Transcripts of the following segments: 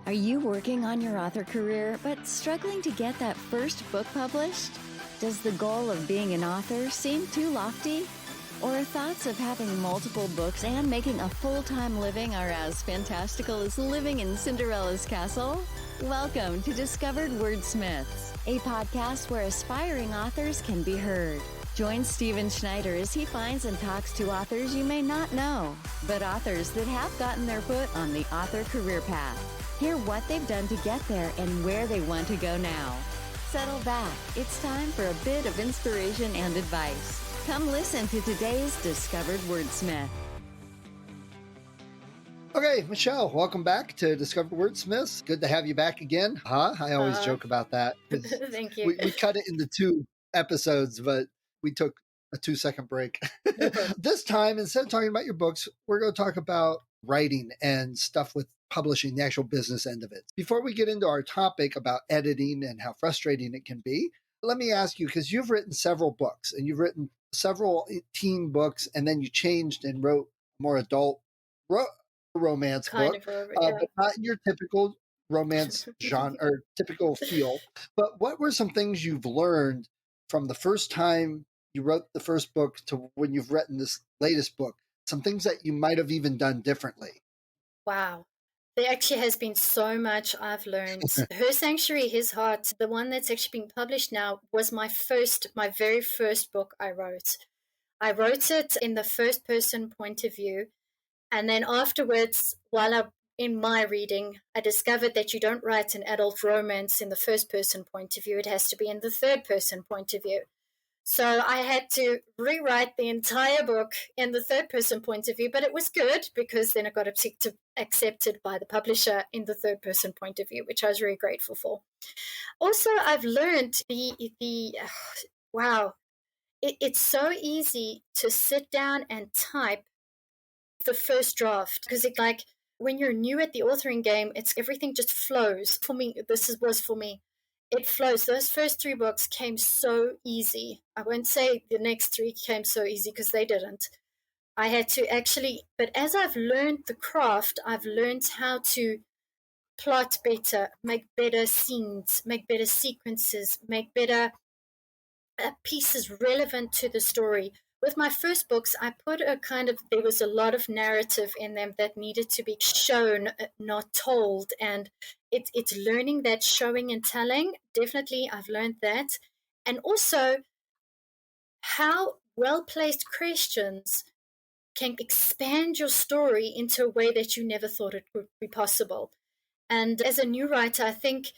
Are you working on your author career but struggling to get that first book published? Does the goal of being an author seem too lofty? Or thoughts of having multiple books and making a full-time living are as fantastical as living in Cinderella's castle? Welcome to Discovered Wordsmiths, a podcast where aspiring authors can be heard. Join Stephen Schneider as he finds and talks to authors you may not know, but authors that have gotten their foot on the author career path. Hear what they've done to get there and where they want to go now. Settle back. It's time for a bit of inspiration and advice. Come listen to today's Discovered Wordsmith. Okay, Michelle, welcome back to Discovered Wordsmiths. Good to have you back again. I always joke about that. Thank you. We cut it into 2 episodes, but we took a 2-second break. This time, instead of talking about your books, we're going to talk about writing and stuff with publishing, the actual business end of it. Before we get into our topic about editing and how frustrating it can be, let me ask you, because you've written several books and you've written several teen books, and then you changed and wrote more adult romance book, but not in your typical romance genre or typical feel. But what were some things you've learned from the first time you wrote the first book to when you've written this latest book? Some things that you might have even done differently. Wow. There actually has been so much I've learned. Her Sanctuary, His Heart, the one that's actually being published now, was my very first book I wrote. I wrote it in the first person point of view. And then afterwards, in my reading, I discovered that you don't write an adult romance in the first person point of view. It has to be in the third person point of view. So I had to rewrite the entire book in the third person point of view, but it was good because then it got accepted by the publisher in the third person point of view, which I was very grateful for. Also, I've learned it's so easy to sit down and type the first draft, because it's like when you're new at the authoring game, everything just flows. For me, was for me. It flows. Those first 3 books came so easy. I won't say the next 3 came so easy because they didn't. I had to actually, but as I've learned the craft, I've learned how to plot better, make better scenes, make better sequences, make better pieces relevant to the story. With my first books, I put there was a lot of narrative in them that needed to be shown, not told. And it's learning that showing and telling. Definitely, I've learned that. And also how well-placed questions can expand your story into a way that you never thought it would be possible. And as a new writer, I think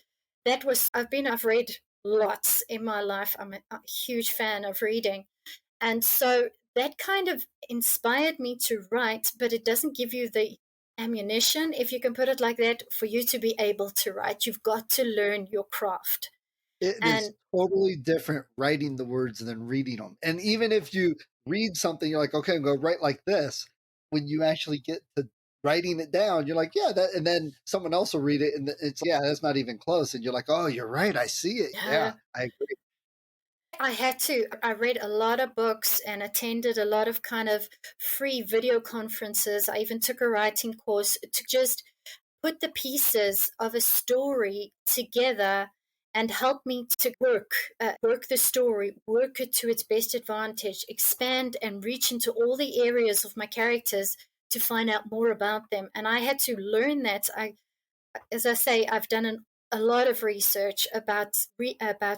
I've read lots in my life. I'm a huge fan of reading. And so that kind of inspired me to write, but it doesn't give you the ammunition, if you can put it like that, for you to be able to write. You've got to learn your craft. It is totally different writing the words than reading them. And even if you read something, you're like, okay, I'm going to write like this. When you actually get to writing it down, you're like, yeah, that, and then someone else will read it and it's, yeah, that's not even close. And you're like, oh, you're right. I see it. Yeah, I agree. I read a lot of books and attended a lot of kind of free video conferences. I even took a writing course to just put the pieces of a story together and help me to work the story, work it to its best advantage, expand and reach into all the areas of my characters to find out more about them. And I had to learn that. As I say, I've done a lot of research about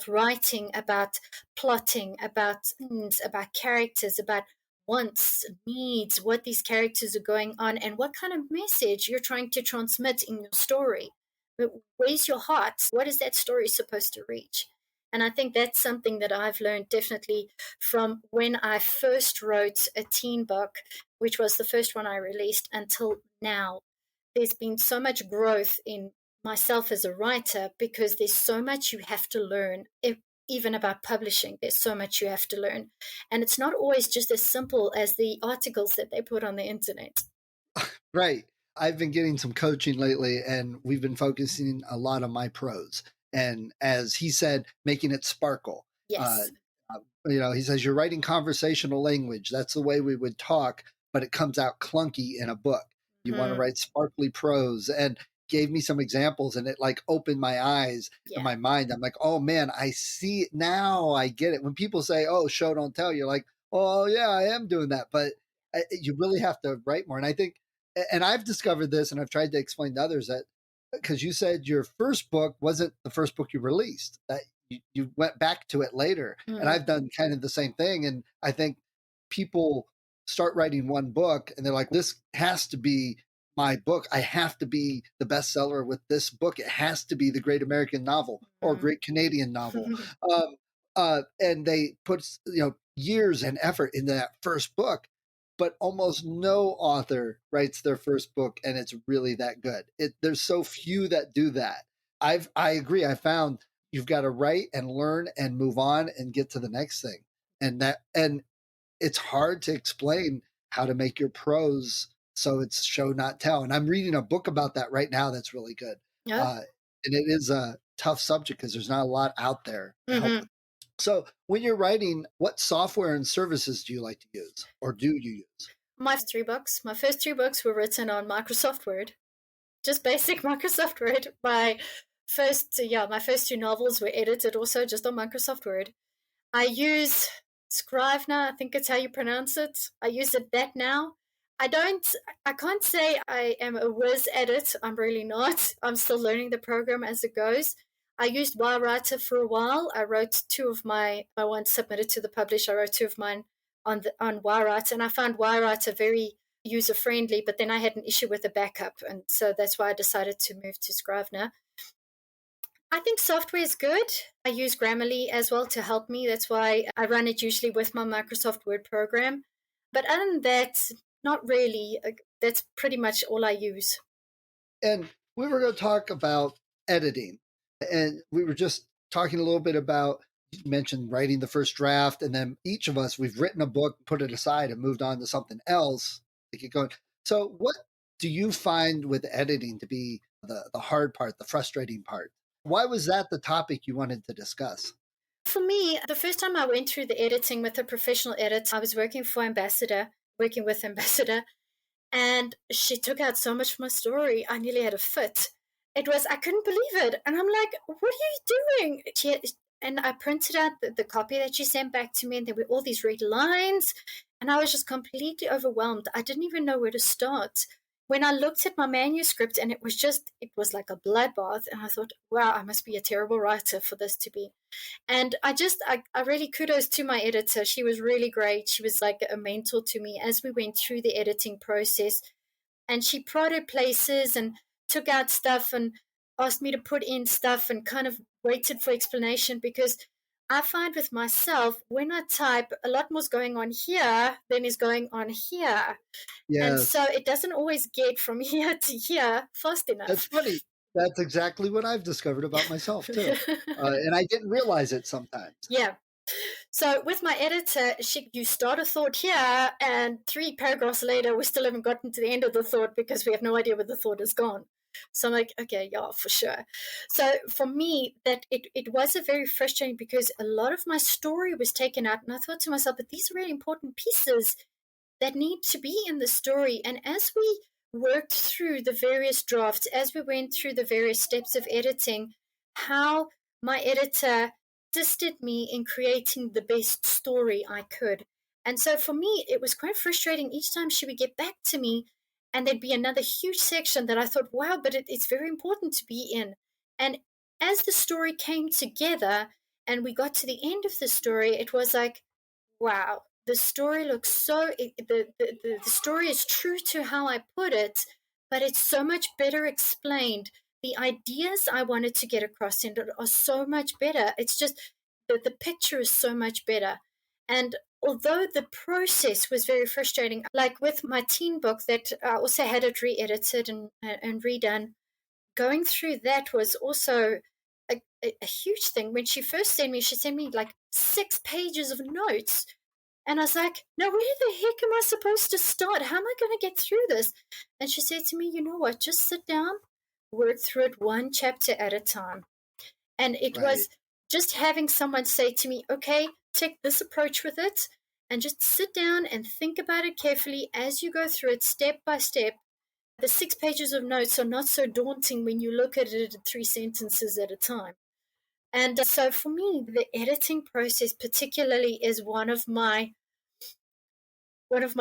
writing, about plotting, about themes, about characters, about wants, needs, what these characters are going on, and what kind of message you're trying to transmit in your story. But where's your heart? What is that story supposed to reach? And I think that's something that I've learned definitely from when I first wrote a teen book, which was the first one I released, until now. There's been so much growth in myself as a writer because there's so much you have to learn, even about publishing. There's so much you have to learn. And it's not always just as simple as the articles that they put on the internet. Right. I've been getting some coaching lately, and we've been focusing a lot on my prose. And as he said, making it sparkle. Yes. He says, you're writing conversational language. That's the way we would talk, but it comes out clunky in a book. You want to write sparkly prose. And gave me some examples, and it like opened my eyes and my mind. I'm like, oh man, I see it now. I get it. When people say, oh, show, don't tell, you're like, oh yeah, I am doing that. But you really have to write more. And I think, and I've discovered this, and I've tried to explain to others that, because you said your first book wasn't the first book you released, that you went back to it later. And I've done kind of the same thing. And I think people start writing one book and they're like, this has to be my book. I have to be the bestseller with this book. It has to be the great American novel or great Canadian novel. And they put, years and effort into that first book, but almost no author writes their first book and it's really that good. There's so few that do that. I agree. I found you've got to write and learn and move on and get to the next thing. And it's hard to explain how to make your prose so it's show, not tell. And I'm reading a book about that right now that's really good. And it is a tough subject because there's not a lot out there to help. So when you're writing, what software and services do you like to use, or do you use? My first three books were written on Microsoft Word, just basic Microsoft Word. My first two novels were edited also just on Microsoft Word. I use Scrivener, I think it's how you pronounce it. I use that now. I can't say I am a whiz at it. I'm really not. I'm still learning the program as it goes. I used YWriter for a while. I wrote my one submitted to the publisher. I wrote two of mine on YWriter, and I found YWriter very user friendly, but then I had an issue with the backup, and so that's why I decided to move to Scrivener. I think software is good. I use Grammarly as well to help me. That's why I run it usually with my Microsoft Word program. But other than that, not really. That's pretty much all I use. And we were going to talk about editing. And we were just talking a little bit about, you mentioned writing the first draft, and then each of us, we've written a book, put it aside, and moved on to something else to get going. So what do you find with editing to be the hard part, the frustrating part? Why was that the topic you wanted to discuss? For me, the first time I went through the editing with a professional editor, I was working with Ambassador, and she took out so much from my story, I nearly had a fit. I couldn't believe it. And I'm like, what are you doing? And I printed out the copy that she sent back to me, and there were all these red lines, and I was just completely overwhelmed. I didn't even know where to start. When I looked at my manuscript, and it was like a bloodbath, and I thought, wow, I must be a terrible writer for this to be. And I really kudos to my editor. She was really great. She was like a mentor to me as we went through the editing process. And she prodded places and took out stuff and asked me to put in stuff and kind of waited for explanation, because I find with myself, when I type, a lot more's going on here than is going on here. Yes. And so it doesn't always get from here to here fast enough. That's funny. That's exactly what I've discovered about myself, too. And I didn't realize it sometimes. Yeah. So with my editor, you start a thought here, and 3 paragraphs later, we still haven't gotten to the end of the thought because we have no idea where the thought has gone. So I'm like, okay, yeah, for sure. So for me, that it was a very frustrating, because a lot of my story was taken out, and I thought to myself, but these are really important pieces that need to be in the story. And as we worked through the various drafts, as we went through the various steps of editing, how my editor assisted me in creating the best story I could. And so for me, it was quite frustrating each time she would get back to me, and there'd be another huge section that I thought, wow, but it's very important to be in. And as the story came together and we got to the end of the story, it was like, wow, the story looks the story is true to how I put it, but it's so much better explained. The ideas I wanted to get across in it are so much better. It's just the picture is so much better. And although the process was very frustrating, like with my teen book that I also had it re-edited and redone, going through that was also a huge thing. When she first sent me like 6 pages of notes. And I was like, now where the heck am I supposed to start? How am I going to get through this? And she said to me, you know what, just sit down, work through it one chapter at a time. And it was just having someone say to me, okay, take this approach with it, and just sit down and think about it carefully as you go through it step by step. the 6 pages of notes are not so daunting when you look at it 3 sentences at a time. And so for me, the editing process particularly is one of my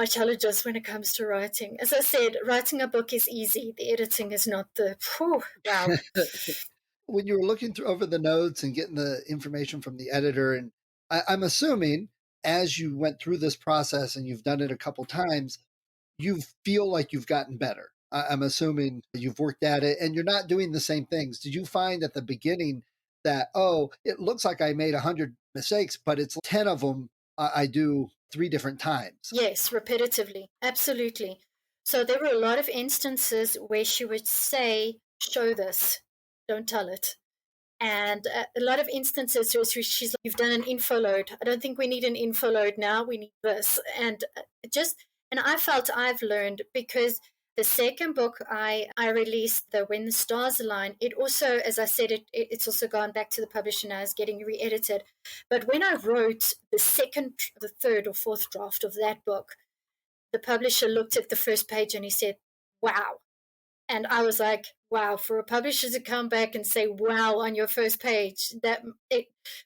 challenges when it comes to writing. As I said, writing a book is easy. The editing is not the, wow. When you were looking through over the notes and getting the information from the editor, and I'm assuming as you went through this process and you've done it a couple times, you feel like you've gotten better. I'm assuming you've worked at it and you're not doing the same things. Did you find at the beginning that, oh, it looks like I made 100 mistakes, but it's 10 of them I do 3 different times? Yes, repetitively. Absolutely. So there were a lot of instances where she would say, show this, don't tell it. And a lot of instances where she's like, you've done an info load. I don't think we need an info load now. We need this. And and I felt I've learned, because the second book I released, the When the Stars Align, it also, as I said, it's also gone back to the publisher now, is getting re-edited. But when I wrote the third or fourth draft of that book, the publisher looked at the first page and he said, wow. And I was like, wow, for a publisher to come back and say, wow, on your first page,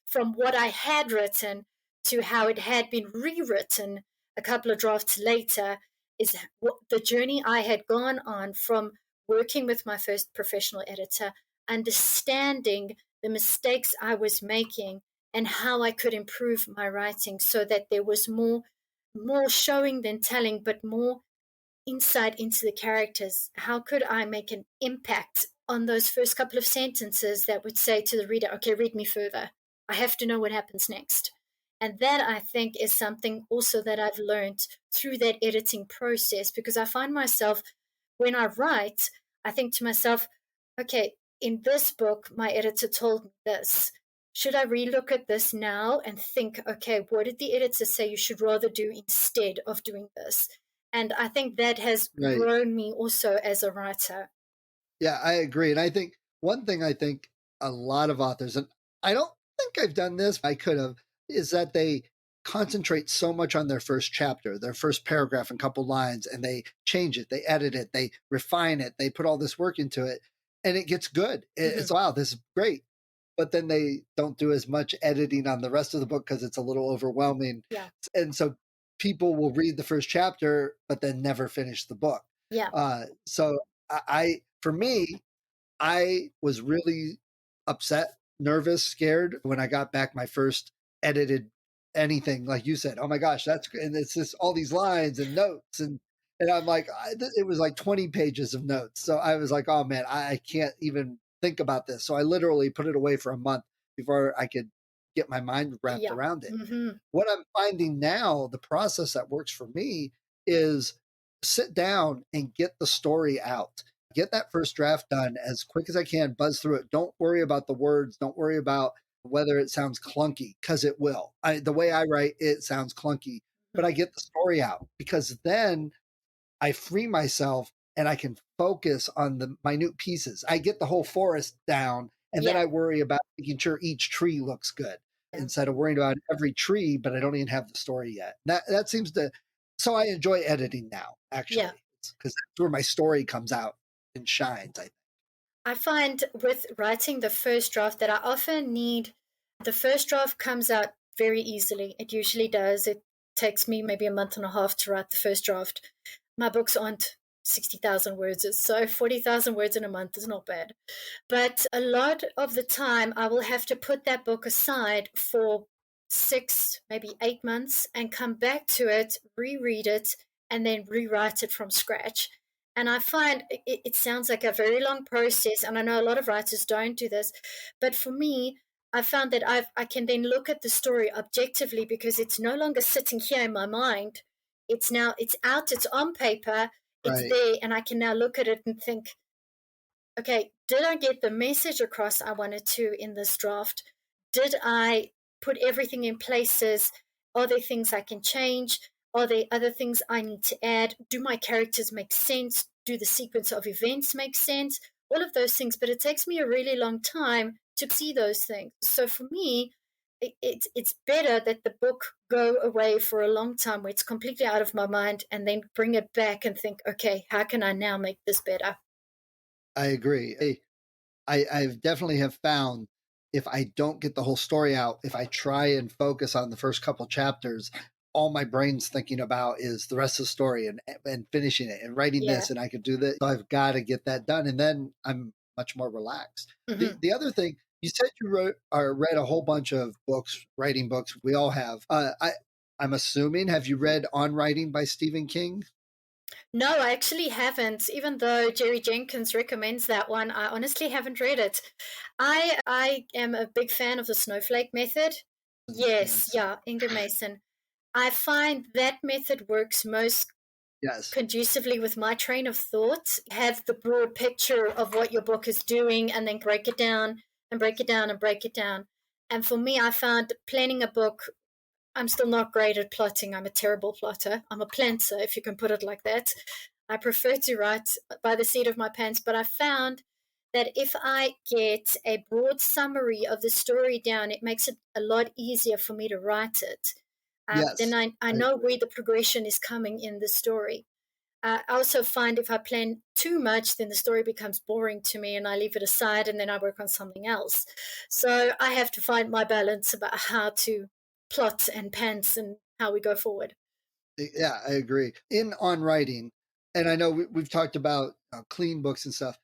from what I had written to how it had been rewritten a couple of drafts later, is what the journey I had gone on from working with my first professional editor, understanding the mistakes I was making and how I could improve my writing so that there was more showing than telling, but more insight into the characters. How could I make an impact on those first couple of sentences that would say to the reader, okay, read me further. I have to know what happens next. And that, I think, is something also that I've learned through that editing process, because I find myself, when I write, I think to myself, okay, in this book, my editor told me this. Should I relook at this now and think, okay, what did the editor say you should rather do instead of doing this? And I think that has Right. grown me also as a writer. Yeah, I agree. And I think one thing I think a lot of authors, and I don't think I've done this, I could have, is that they concentrate so much on their first chapter, their first paragraph and couple lines, and they change it, they edit it, they refine it, they put all this work into it, and it gets good. It's, wow, this is great. But then they don't do as much editing on the rest of the book because it's a little overwhelming. Yeah. And so people will read the first chapter, but then never finish the book. Yeah. So for me, I was really upset, nervous, scared when I got back my first edited anything. Like you said, oh my gosh, and it's just all these lines and notes. And I'm like, it was like 20 pages of notes. So I was like, oh man, I can't even think about this. So I literally put it away for a month before I could get my mind wrapped around it. What I'm finding now, the process that works for me is sit down and get the story out. Get that first draft done as quick as I can, buzz through it. Don't worry about the words. Don't worry about whether it sounds clunky, because it will. The way I write, it sounds clunky, but I get the story out, because then I free myself and I can focus on the minute pieces. I get the whole forest down, and then I worry about making sure each tree looks good instead of worrying about every tree, but I don't even have the story yet. That seems to, so I enjoy editing now, actually, because that's where my story comes out and shines, I think. I find with writing the first draft that I often need, the first draft comes out very easily. It usually does. It takes me maybe a month and a half to write the first draft. My books aren't 60,000 words, so 40,000 words in a month is not bad. But a lot of the time, I will have to put that book aside for 6, maybe 8 months and come back to it, reread it, and then rewrite it from scratch. And I find it sounds like a very long process, and I know a lot of writers don't do this, but for me, I found that I can then look at the story objectively, because it's no longer sitting here in my mind. It's out, it's on paper, it's there, and I can now look at it and think, okay, did I get the message across I wanted to in this draft? Did I put everything in places? Are there things I can change? Are there other things I need to add? Do my characters make sense? Do the sequence of events make sense? All of those things, but it takes me a really long time to see those things. So for me, it's better that the book go away for a long time where it's completely out of my mind, and then bring it back and think, okay, how can I now make this better? I agree. I've definitely have found if I don't get the whole story out, if I try and focus on the first couple chapters, all my brain's thinking about is the rest of the story and finishing it and writing Yeah. this, and I could do this. So I've got to get that done, and then I'm much more relaxed. Hmm. The other thing you said, you wrote or read a whole bunch of books, writing books. We all have. I'm assuming, have you read On Writing by Stephen King? No, I actually haven't. Even though Jerry Jenkins recommends that one, I honestly haven't read it. I am a big fan of the snowflake method. Yes, Yes. yeah, Inga Mason. I find that method works most Yes. conducively with my train of thought. Have the broad picture of what your book is doing, and then break it down and break it down and break it down. And for me, I found planning a book, I'm still not great at plotting. I'm a terrible plotter. I'm a planter, if you can put it like that. I prefer to write by the seat of my pants, but I found that if I get a broad summary of the story down, it makes it a lot easier for me to write it. Then Yes. I I know agree. where the progression is coming in the story. I also find if I plan too much, then the story becomes boring to me and I leave it aside and then I work on something else. So I have to find my balance about how to plot and pants and how we go forward. Yeah, I agree. In On Writing, and I know we've talked about clean books and stuff,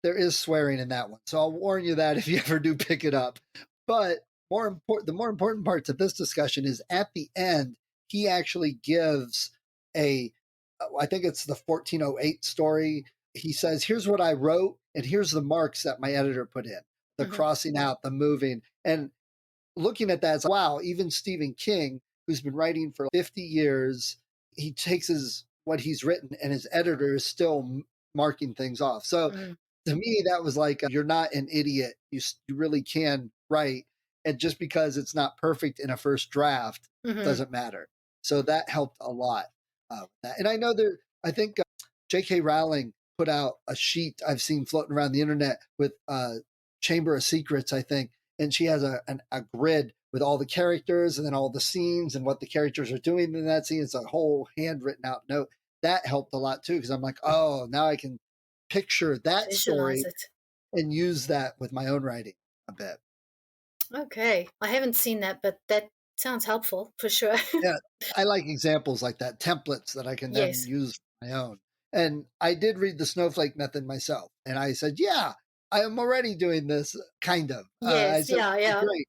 there is swearing in that one. So I'll warn you that if you ever do pick it up. But the more important part to this discussion is at the end, he actually gives I think it's the 1408 story. He says, here's what I wrote, and here's the marks that my editor put in, the Mhm. crossing out, the moving. And looking at that, it's like, wow, even Stephen King, who's been writing for 50 years, he takes what he's written and his editor is still marking things off. So Mhm. to me, that was like, you're not an idiot. You really can write. And just because it's not perfect in a first draft Mhm. doesn't matter. So that helped a lot. With that. And I think J.K. Rowling put out a sheet I've seen floating around the internet with Chamber of Secrets, I think, and she has a grid with all the characters and then all the scenes and what the characters are doing in that scene. It's a whole handwritten out note. That helped a lot too, because I'm like, oh, now I can picture that Visualize story it. and use that with my own writing a bit. Okay. I haven't seen that, but that sounds helpful for sure. Yeah, I like examples like that, templates that I can then Yes. use for my own. And I did read the snowflake method myself, and I said, yeah, I am already doing this kind of. I Yes. said, Yeah. okay, Yeah. great.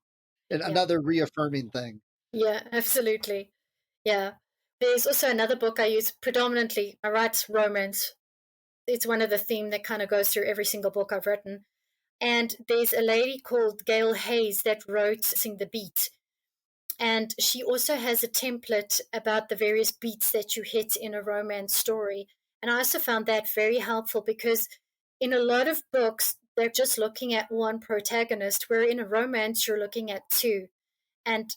And Yeah. another reaffirming thing. Yeah. Absolutely. Yeah. There's also another book I use predominantly. I write romance. It's one of the theme that kind of goes through every single book I've written. And there's a lady called Gail Hayes that wrote Sing the Beat. And she also has a template about the various beats that you hit in a romance story. And I also found that very helpful because in a lot of books, they're just looking at one protagonist, where in a romance, you're looking at two. And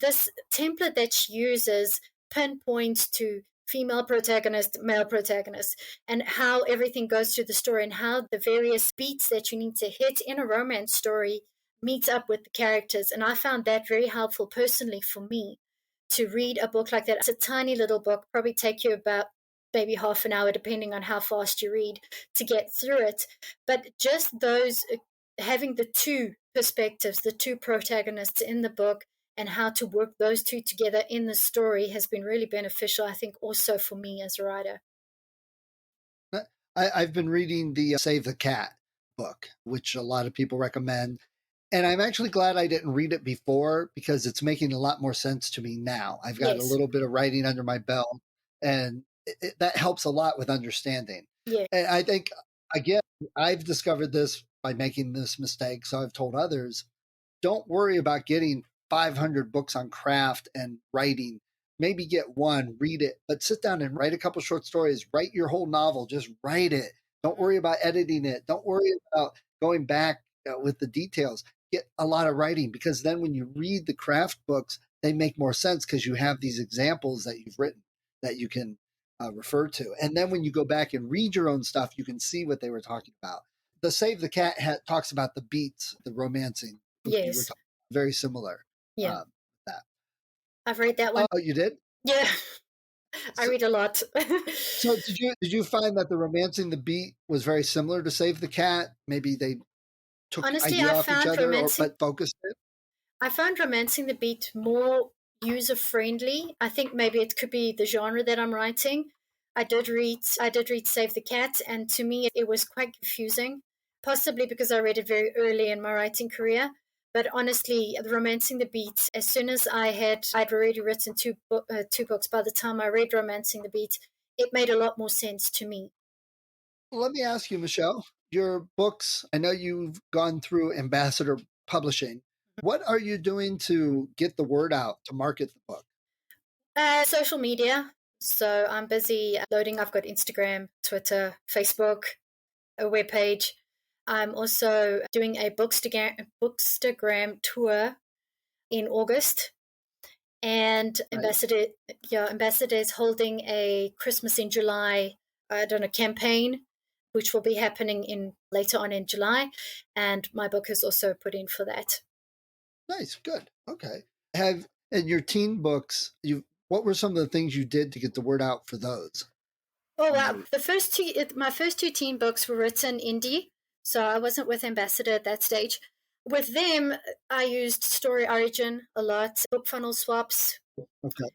this template that she uses pinpoints to female protagonist, male protagonist, and how everything goes through the story and how the various beats that you need to hit in a romance story meets up with the characters. And I found that very helpful personally for me to read a book like that. It's a tiny little book, probably take you about maybe half an hour, depending on how fast you read, to get through it. But just those having the two perspectives, the two protagonists in the book, and how to work those two together in the story has been really beneficial, I think, also for me as a writer. I've been reading the Save the Cat book, which a lot of people recommend. And I'm actually glad I didn't read it before because it's making a lot more sense to me now. I've got a Yes. little bit of writing under my belt, and that helps a lot with understanding. Yeah. And I think, again, I've discovered this by making this mistake. So I've told others, don't worry about getting 500 books on craft and writing. Maybe get one, read it, but sit down and write a couple short stories. Write your whole novel. Just write it. Don't worry about editing it. Don't worry about going back with the details. Get a lot of writing, because then when you read the craft books, they make more sense because you have these examples that you've written that you can refer to. And then when you go back and read your own stuff, you can see what they were talking about. The Save the Cat talks about the beats, the romancing. You were Yes. talking very similar. Yeah. That. I've read that one. Oh, you did? Yeah. I So, read a lot. so did you find that the Romancing the Beat was very similar to Save the Cat? Maybe they took Honestly, idea off each other, but focused it. I found Romancing the Beat more user friendly. I think maybe it could be the genre that I'm writing. I did read Save the Cat, and to me it was quite confusing, possibly because I read it very early in my writing career. But honestly, the Romancing the Beat, as soon as I'd already written two books. By the time I read Romancing the Beat, it made a lot more sense to me. Let me ask you, Michelle, your books, I know you've gone through Ambassador Publishing. What are you doing to get the word out to market the book? Social media. So I'm busy loading. I've got Instagram, Twitter, Facebook, a webpage. I'm also doing a Bookstagram tour in August, and Nice. Ambassador is holding a Christmas in July, I don't know, campaign, which will be happening in later on in July, and my book is also put in for that. Nice, good. Okay. Have in your teen books, what were some of the things you did to get the word out for those? Oh wow! My first two teen books were written indie, so I wasn't with Ambassador at that stage. With them, I used Story Origin a lot, book funnel swaps. Okay.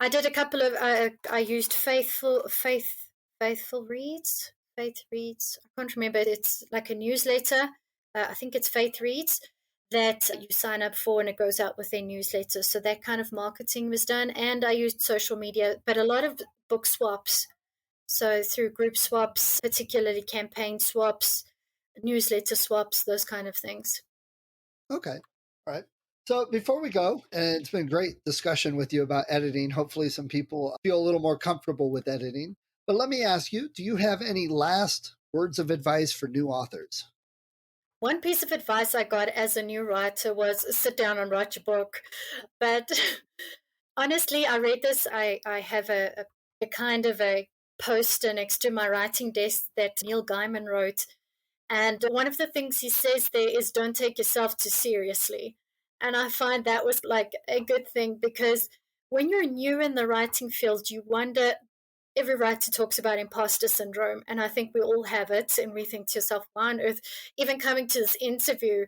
I did a couple of. I used Faithful Reads. Faith Reads. I can't remember. It's like a newsletter. I think it's Faith Reads that you sign up for, and it goes out with their newsletter. So that kind of marketing was done, and I used social media, but a lot of book swaps. So through group swaps, particularly campaign swaps, newsletter swaps, those kind of things. Okay. All right. So before we go, and it's been a great discussion with you about editing. Hopefully, some people feel a little more comfortable with editing. But let me ask you, do you have any last words of advice for new authors? One piece of advice I got as a new writer was sit down and write your book. But honestly, I read this. I have a kind of a poster next to my writing desk that Neil Gaiman wrote. And one of the things he says there is don't take yourself too seriously. And I find that was like a good thing because when you're new in the writing field, you wonder, every writer talks about imposter syndrome. And I think we all have it. And we think to yourself, why on earth, even coming to this interview,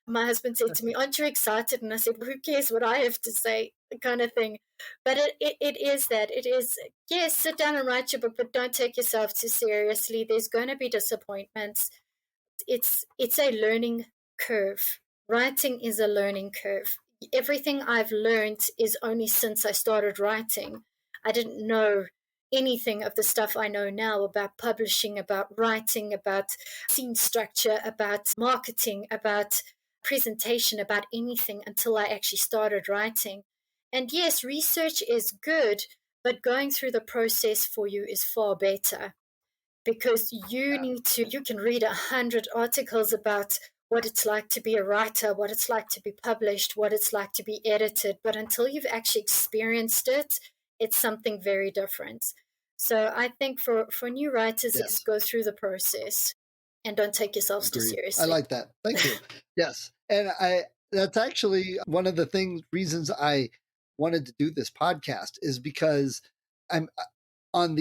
my husband said to me, aren't you excited? And I said, well, who cares what I have to say, kind of thing. But it is that. It is, yes, sit down and write your book, but don't take yourself too seriously. There's going to be disappointments. It's a learning curve. Writing is a learning curve. Everything I've learned is only since I started writing. I didn't know anything of the stuff I know now about publishing, about writing, about scene structure, about marketing, about presentation, about anything until I actually started writing. And yes, research is good, but going through the process for you is far better because Yeah. you can read 100 articles about what it's like to be a writer, what it's like to be published, what it's like to be edited, but until you've actually experienced it, it's something very different. So I think for new writers is Yes. go through the process and don't take yourselves too Agreed. I seriously. like that. Thank you. Yes. And that's actually one of the reasons I wanted to do this podcast is because I'm on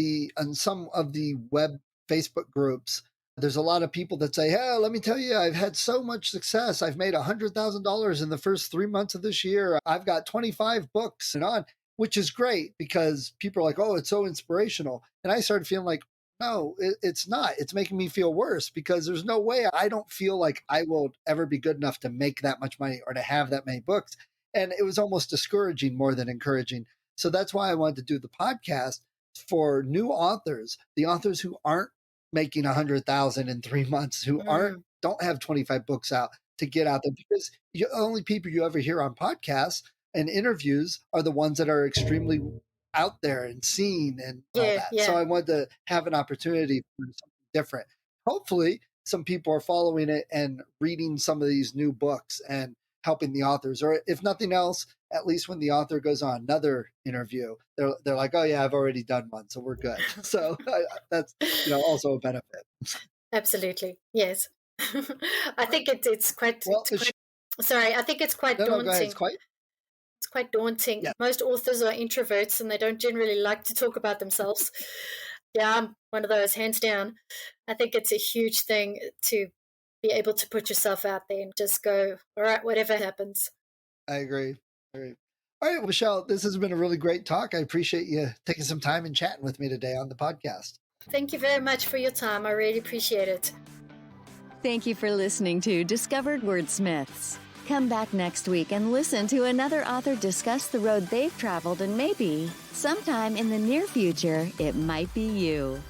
some of the web Facebook groups. There's a lot of people that say, "Hey, let me tell you, I've had so much success. I've made $100,000 in the first 3 months of this year. I've got 25 books and on," which is great because people are like, "Oh, it's so inspirational." And I started feeling like, no, it's not. It's making me feel worse because there's no way I don't feel like I will ever be good enough to make that much money or to have that many books. And it was almost discouraging more than encouraging. So that's why I wanted to do the podcast for new authors, the authors who aren't making 100,000 in 3 months, who don't have 25 books out, to get out there, because the only people you ever hear on podcasts and interviews are the ones that are extremely out there and seen and all Yeah, that. So yeah. I wanted to have an opportunity for something different. Hopefully some people are following it and reading some of these new books and helping the authors, or if nothing else, at least when the author goes on another interview, they're like, "Oh yeah, I've already done one, so we're good." So that's also a benefit. Absolutely. Yes. I think it's quite Well, it's quite Sorry, I think it's quite No, go ahead. daunting. It's quite daunting. Yeah. Most authors are introverts and they don't generally like to talk about themselves. Yeah, I'm one of those, hands down. I think it's a huge thing to be able to put yourself out there and just go, all right, whatever happens. I agree. All right, Michelle, this has been a really great talk. I appreciate you taking some time and chatting with me today on the podcast. Thank you very much for your time. I really appreciate it. Thank you for listening to Discovered Wordsmiths. Come back next week and listen to another author discuss the road they've traveled, and maybe, sometime in the near future, it might be you.